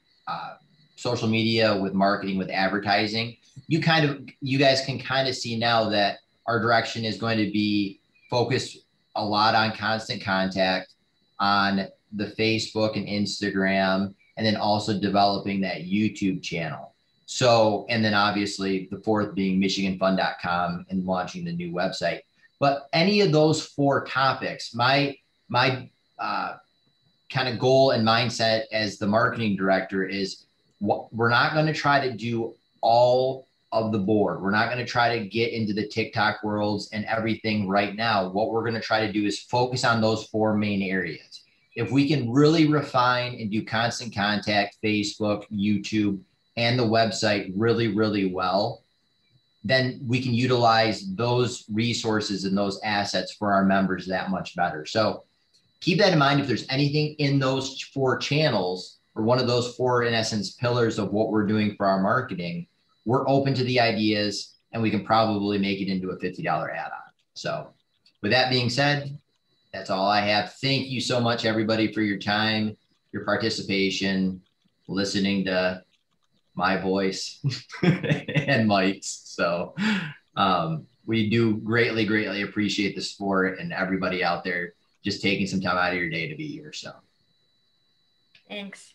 social media, with marketing, with advertising, you guys can kind of see now that our direction is going to be focused a lot on constant contact on the Facebook and Instagram, and then also developing that YouTube channel. So, and then obviously the fourth being MichiganFun.com and launching the new website. But any of those 4 topics, my kind of goal and mindset as the marketing director is we're not going to try to do all of the board. We're not going to try to get into the TikTok worlds and everything right now. What we're going to try to do is focus on those 4 main areas. If we can really refine and do constant contact, Facebook, YouTube, and the website really, really well, then we can utilize those resources and those assets for our members that much better. So keep that in mind. If there's anything in those 4 channels, or one of those 4, in essence, pillars of what we're doing for our marketing, we're open to the ideas, and we can probably make it into a $50 add-on. So with that being said, that's all I have. Thank you so much, everybody, for your time, your participation, listening to my voice and Mike's. So we do greatly, greatly appreciate the support and everybody out there just taking some time out of your day to be here. So thanks.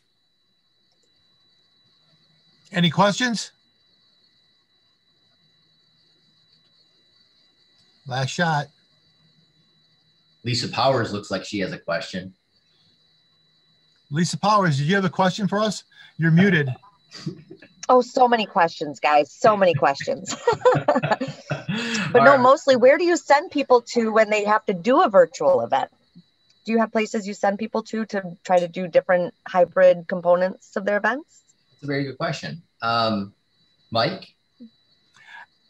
Any questions? Last shot. Lisa Powers looks like she has a question. Lisa Powers, did you have a question for us? You're muted. Oh, so many questions, guys. So many questions. But no, mostly, where do you send people to when they have to do a virtual event? Do you have places you send people to try to do different hybrid components of their events? That's a very good question. Mike?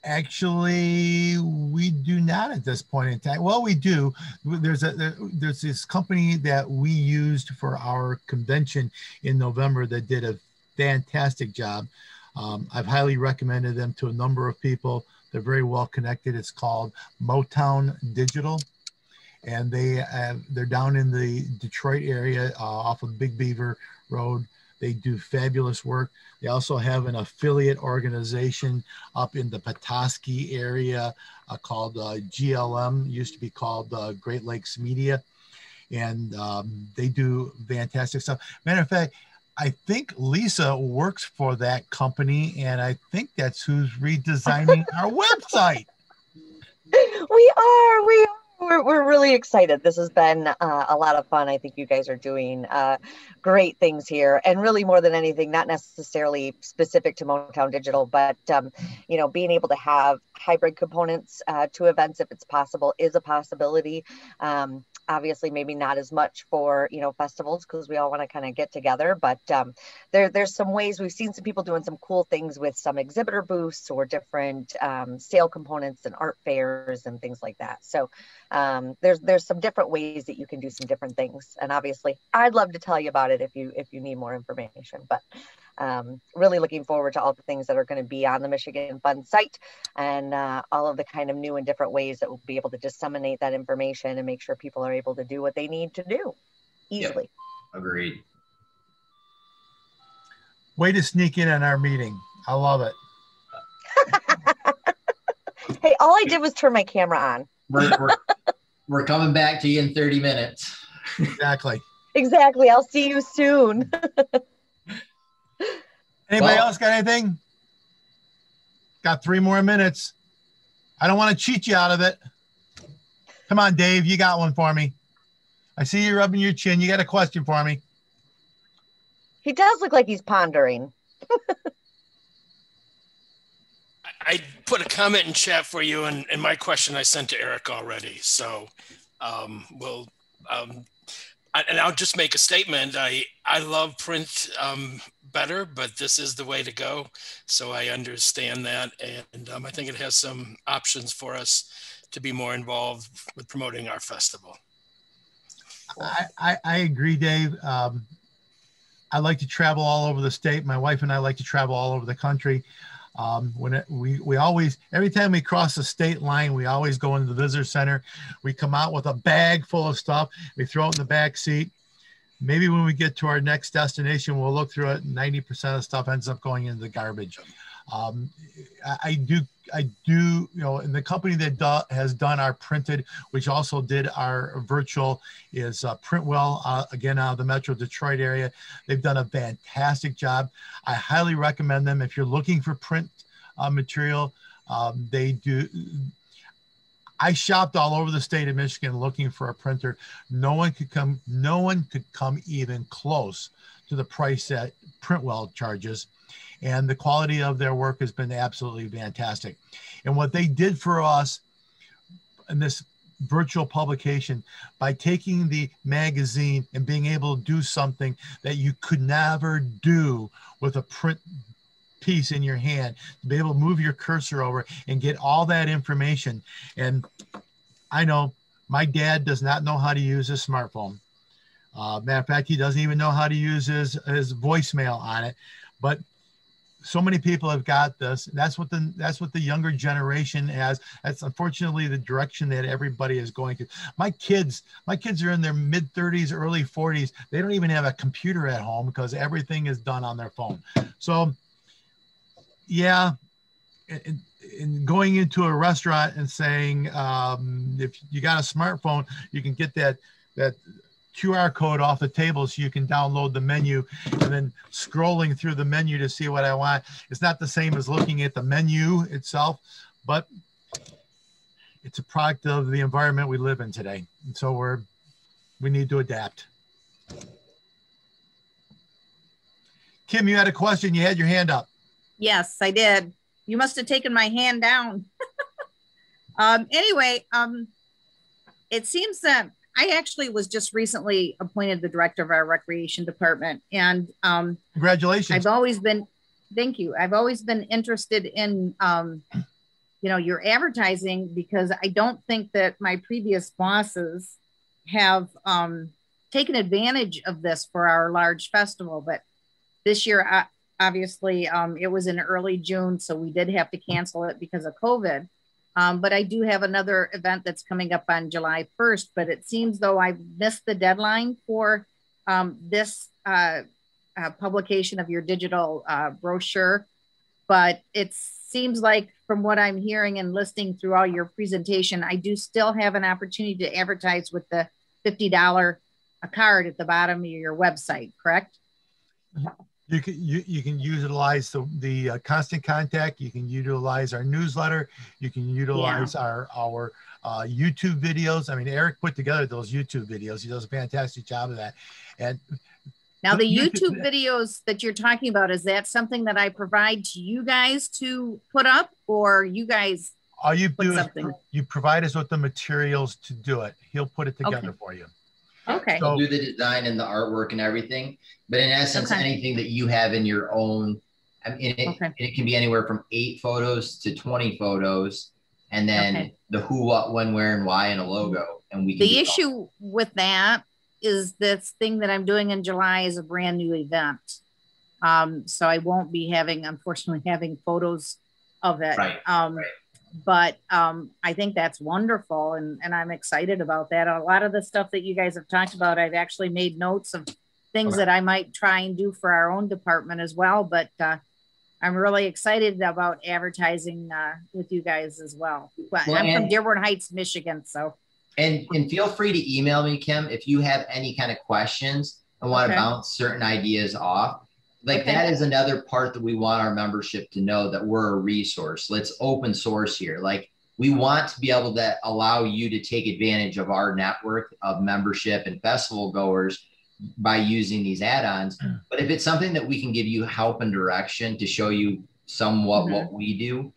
Actually, we do not at this point in time. Well, we do. There's this company that we used for our convention in November that did a fantastic job. I've highly recommended them to a number of people. They're very well connected. It's called Motown Digital, and they're down in the Detroit area off of Big Beaver Road. They do fabulous work. They also have an affiliate organization up in the Petoskey area called GLM, used to be called Great Lakes Media. And they do fantastic stuff. Matter of fact, I think Lisa works for that company, and I think that's who's redesigning our website. We are. We're really excited. This has been a lot of fun. I think you guys are doing great things here, and really more than anything, not necessarily specific to Motown Digital, but being able to have hybrid components to events, if it's possible, is a possibility. Obviously, maybe not as much for festivals, because we all want to kind of get together. But there's some ways. We've seen some people doing some cool things with some exhibitor booths or different sale components and art fairs and things like that. So there's some different ways that you can do some different things. And obviously, I'd love to tell you about it if you need more information. But really looking forward to all the things that are going to be on the Michigan Fun site, and all of the kind of new and different ways that we'll be able to disseminate that information and make sure people are able to do what they need to do easily. Yep. Agreed. Way to sneak in on our meeting. I love it. Hey, all I did was turn my camera on. We're coming back to you in 30 minutes. Exactly. Exactly. I'll see you soon. Anybody else got anything? Got 3 more minutes. I don't want to cheat you out of it. Come on, Dave. You got one for me. I see you rubbing your chin. You got a question for me? He does look like he's pondering. I put a comment in chat for you, and my question I sent to Eric already. So and I'll just make a statement. I love print better, but this is the way to go. So I understand that. And I think it has some options for us to be more involved with promoting our festival. I agree, Dave. I like to travel all over the state. My wife and I like to travel all over the country. We always, every time we cross the state line, we always go into the visitor center. We come out with a bag full of stuff. We throw it in the back seat. Maybe when we get to our next destination, we'll look through it. 90% of the stuff ends up going into the garbage. I do, you know, and the company that has done our printed, which also did our virtual, is Printwell, again, out of the Metro Detroit area. They've done a fantastic job. I highly recommend them if you're looking for print material. They do. I shopped all over the state of Michigan looking for a printer. No one could come even close to the price that Printwell charges. And the quality of their work has been absolutely fantastic. And what they did for us in this virtual publication, by taking the magazine and being able to do something that you could never do with a print piece in your hand, to be able to move your cursor over and get all that information. And I know my dad does not know how to use his smartphone. Matter of fact, he doesn't even know how to use his voicemail on it. But so many people have got this. That's what the younger generation has. That's unfortunately the direction that everybody is going to. My kids are in their mid 30s, early 40s. They don't even have a computer at home because everything is done on their phone. So yeah, and going into a restaurant and saying, if you got a smartphone, you can get that QR code off the table so you can download the menu, and then scrolling through the menu to see what I want. It's not the same as looking at the menu itself, but it's a product of the environment we live in today. And so we need to adapt. Kim, you had a question. You had your hand up. Yes, I did. You must have taken my hand down. Anyway, it seems that I actually was just recently appointed the director of our recreation department, and congratulations. Thank you. I've always been interested in, your advertising, because I don't think that my previous bosses have taken advantage of this for our large festival. But this year, obviously, it was in early June, so we did have to cancel it because of COVID. But I do have another event that's coming up on July 1st, but it seems though I've missed the deadline for this publication of your digital brochure. But it seems like, from what I'm hearing and listening through all your presentation, I do still have an opportunity to advertise with the $50 card at the bottom of your website, correct? You can utilize the constant contact. You can utilize our newsletter. You can utilize our YouTube videos. I mean, Eric put together those YouTube videos. He does a fantastic job of that. And now the YouTube videos that you're talking about, is that something that I provide to you guys to put up, or you guys? All you do is you provide us with the materials to do it. He'll put it together for you. Okay. So, do the design and the artwork and everything, but in essence, anything that you have in your own, I mean, it can be anywhere from 8 photos to 20 photos, and then the who, what, when, where, and why, and a logo. And we can the issue with that is this thing that I'm doing in July is a brand new event. So I won't be unfortunately having photos of it. Right. But I think that's wonderful, and I'm excited about that. A lot of the stuff that you guys have talked about, I've actually made notes of things that I might try and do for our own department as well. But I'm really excited about advertising with you guys as well. I'm from Dearborn Heights, Michigan. So. And feel free to email me, Kim, if you have any kind of questions and want to bounce certain ideas off. Like that is another part that we want our membership to know, that we're a resource. Let's open source here. Like We want to be able to allow you to take advantage of our network of membership and festival goers by using these add-ons. But if it's something that we can give you help and direction to show you somewhat what we do,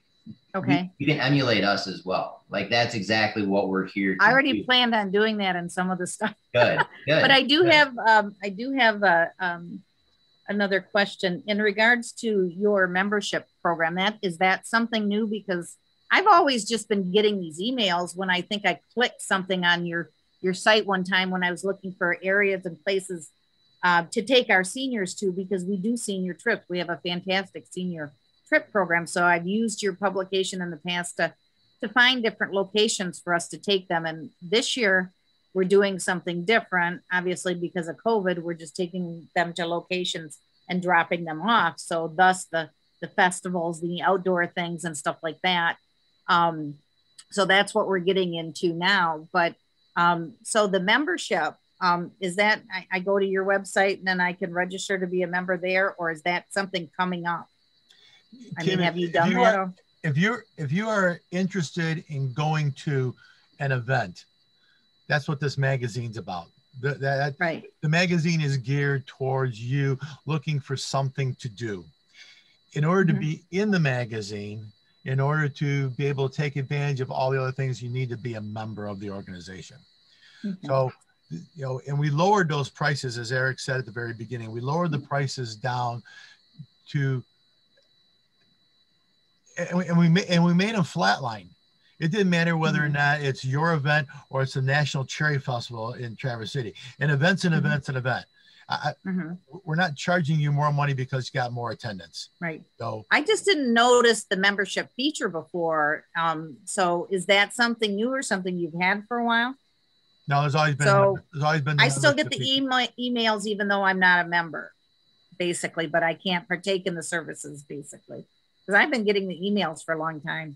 okay, you can emulate us as well. Like that's exactly what we're here to I already do. planned on doing that in some of the stuff. Good. But I do have another question in regards to your membership program. Is that something new? Because I've always just been getting these emails when I think I clicked something on your site one time when I was looking for areas and places to take our seniors to, because we do senior trips. We have a fantastic senior trip program. So I've used your publication in the past to find different locations for us to take them. And this year we're doing something different, obviously because of COVID. We're just taking them to locations and dropping them off. So thus the festivals, the outdoor things and stuff like that. So that's what we're getting into now. But so the membership, is that I go to your website and then I can register to be a member there, or is that something coming up? I mean, have you done that? If you are interested in going to an event, that's what this magazine's about. Right. The magazine is geared towards you looking for something to do. In order to be in the magazine, in order to be able to take advantage of all the other things, you need to be a member of the organization. So, you know, and we lowered those prices, as Eric said at the very beginning. We lowered the prices down to, and we made them flatline. It didn't matter whether or not it's your event or it's the National Cherry Festival in Traverse City. An event's an event's an event. We're not charging you more money because you got more attendance. Right. So I just didn't notice the membership feature before. So is that something new or something you've had for a while? No, there's always been. So there's always been. I still get the emails even though I'm not a member, basically, but I can't partake in the services, basically, because I've been getting the emails for a long time.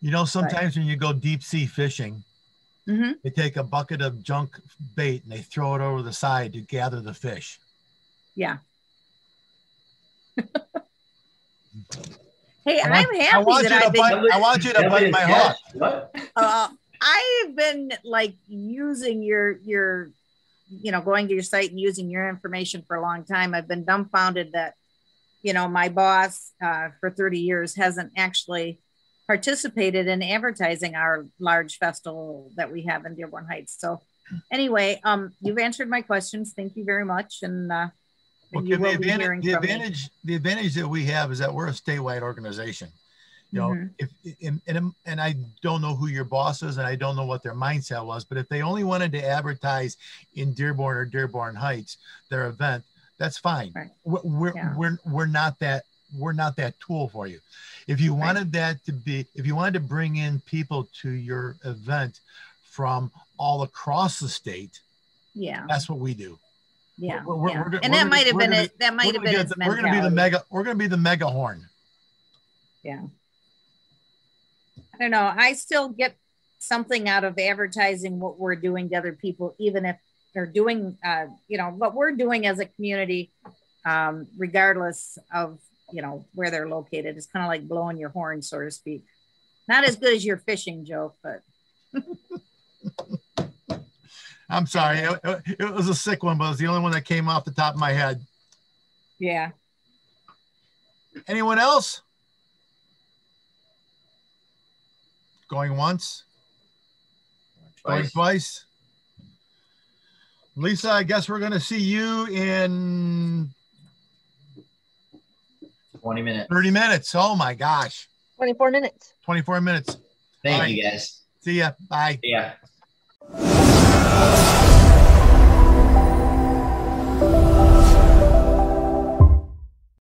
You know, sometimes when you go deep sea fishing, they take a bucket of junk bait and they throw it over the side to gather the fish. Yeah. Hey, I'm happy I want you to bite my hook. What? I've been like using your, you know, going to your site and using your information for a long time. I've been dumbfounded that, you know, my boss for 30 years hasn't actually participated in advertising our large festival that we have in Dearborn Heights. So anyway, you've answered my questions. Thank you very much. And well, you will be hearing from me. The advantage that we have is that we're a statewide organization. You know, and I don't know who your boss is, and I don't know what their mindset was, but if they only wanted to advertise in Dearborn or Dearborn Heights, their event, that's fine. Right. We're not that tool for you. If you wanted that to be, if you wanted to bring in people to your event from all across the state, that's what we do. Yeah. And that might have been it. That might have been its mentality. We're going to be the mega horn. Yeah. I don't know. I still get something out of advertising what we're doing to other people, even if they're doing, you know, what we're doing as a community, regardless of, you know, where they're located. It's kind of like blowing your horn, so to speak. Not as good as your fishing joke, but. I'm sorry. It was a sick one, but it was the only one that came off the top of my head. Yeah. Anyone else? Going once? Going twice? Lisa, I guess we're going to see you in 20 minutes. 30 minutes. Oh my gosh. 24 minutes. 24 minutes. Thank you, guys. See ya. Bye. See ya.